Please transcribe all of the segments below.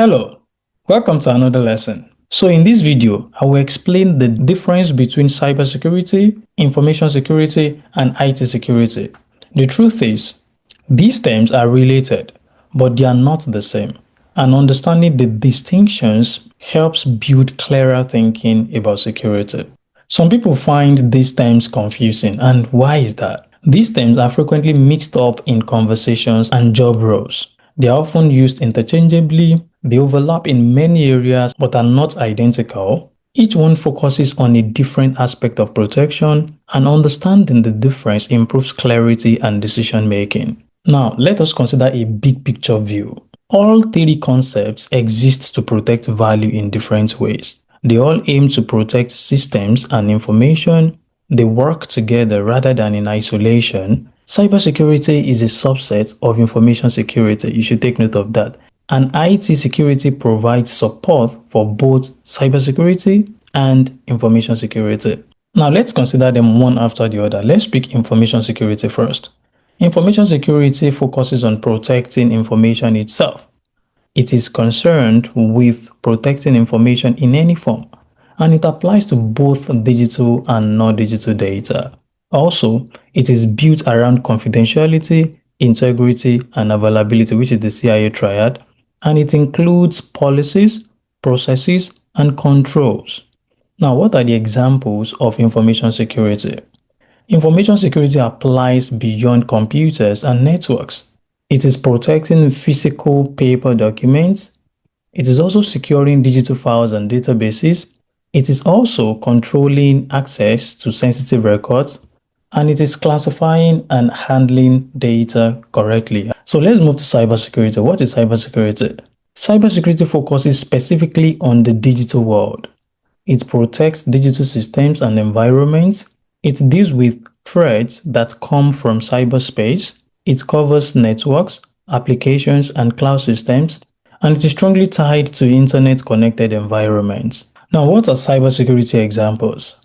Hello, welcome to another lesson. So in this video, I will explain the difference between cybersecurity, information security, and IT security. The truth is, these terms are related, but they are not the same. And understanding the distinctions helps build clearer thinking about security. Some people find these terms confusing, and why is that? These terms are frequently mixed up in conversations and job roles. They are often used interchangeably, they overlap in many areas but are not identical. Each one focuses on a different aspect of protection, and understanding the difference improves clarity and decision making. Now, let us consider a big picture view. All three concepts exist to protect value in different ways. They all aim to protect systems and information. They work together rather than in isolation. Cybersecurity is a subset of information security. You should take note of that. And IT security provides support for both cybersecurity and information security. Now let's consider them one after the other. Let's pick information security first. Information security focuses on protecting information itself. It is concerned with protecting information in any form, and it applies to both digital and non-digital data. Also, it is built around confidentiality, integrity, and availability, which is the CIA triad, and it includes policies, processes, and controls. Now, what are the examples of information security? Information security applies beyond computers and networks. It is protecting physical paper documents. It is also securing digital files and databases. It is also controlling access to sensitive records, and it is classifying and handling data correctly. So let's move to cybersecurity. What is cybersecurity? Cybersecurity focuses specifically on the digital world. It protects digital systems and environments. It deals with threats that come from cyberspace. It covers networks, applications, and cloud systems, and it is strongly tied to internet-connected environments. Now, what are cybersecurity examples?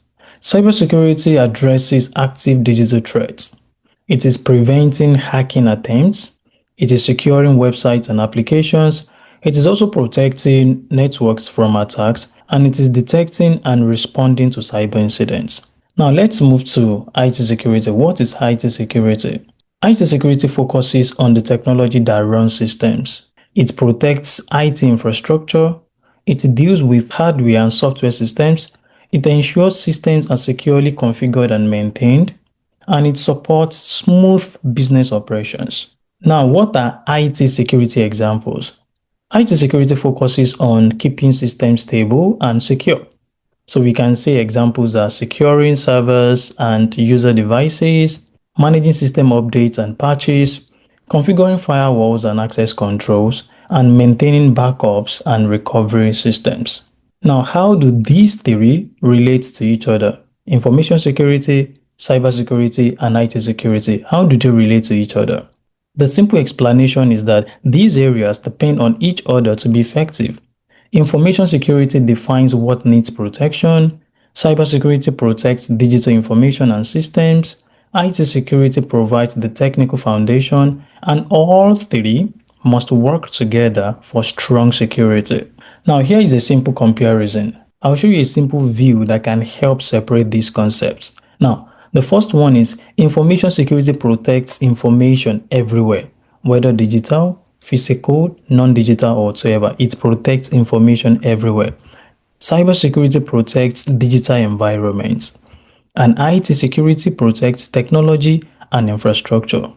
Cybersecurity addresses active digital threats. It is preventing hacking attempts. It is securing websites and applications. It is also protecting networks from attacks, and it is detecting and responding to cyber incidents. Now, let's move to IT security. What is IT security? IT security focuses on the technology that runs systems. It protects IT infrastructure. It deals with hardware and software systems. It ensures systems are securely configured and maintained. And it supports smooth business operations. Now, what are IT security examples? IT security focuses on keeping systems stable and secure. So we can say examples are securing servers and user devices, managing system updates and patches, configuring firewalls and access controls, and maintaining backups and recovery systems. Now, how do these three relate to each other? Information security, cybersecurity, and IT security. How do they relate to each other? The simple explanation is that these areas depend on each other to be effective. Information security defines what needs protection. Cybersecurity protects digital information and systems. IT security provides the technical foundation, and all three must work together for strong security. Now, here is a simple comparison. I'll show you a simple view that can help separate these concepts. Now, the first one is information security protects information everywhere, whether digital, physical, non-digital, or whatsoever. It protects information everywhere. Cybersecurity protects digital environments, and IT security protects technology and infrastructure.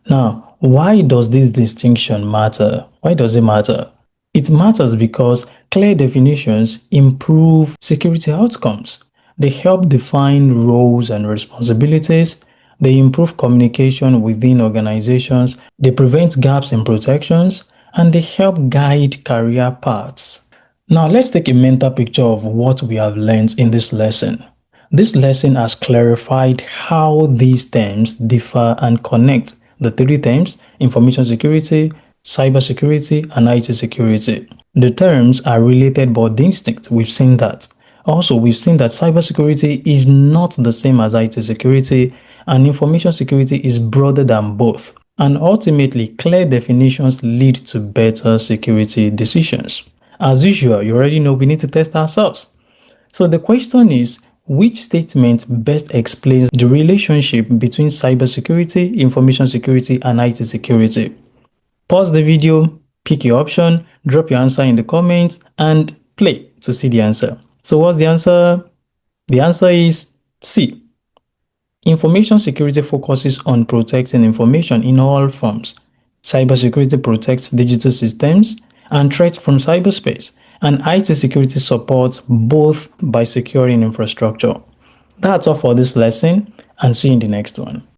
Now, why does this distinction matter? Why does it matter? It matters because clear definitions improve security outcomes. They help define roles and responsibilities. They improve communication within organizations. They prevent gaps in protections, and they help guide career paths. Now, let's take a mental picture of what we have learned in this lesson. This lesson has clarified how these terms differ and connect the three terms: information security, cybersecurity, and IT security. The terms are related but distinct. We've seen that. Also, we've seen that cybersecurity is not the same as IT security, and information security is broader than both. And ultimately, clear definitions lead to better security decisions. As usual, you already know we need to test ourselves. So the question is, which statement best explains the relationship between cybersecurity, information security, and IT security? Pause the video, pick your option, drop your answer in the comments, and play to see the answer. So what's the answer? The answer is C. Information security focuses on protecting information in all forms. Cybersecurity protects digital systems and threats from cyberspace, and IT security supports both by securing infrastructure. That's all for this lesson, and see you in the next one.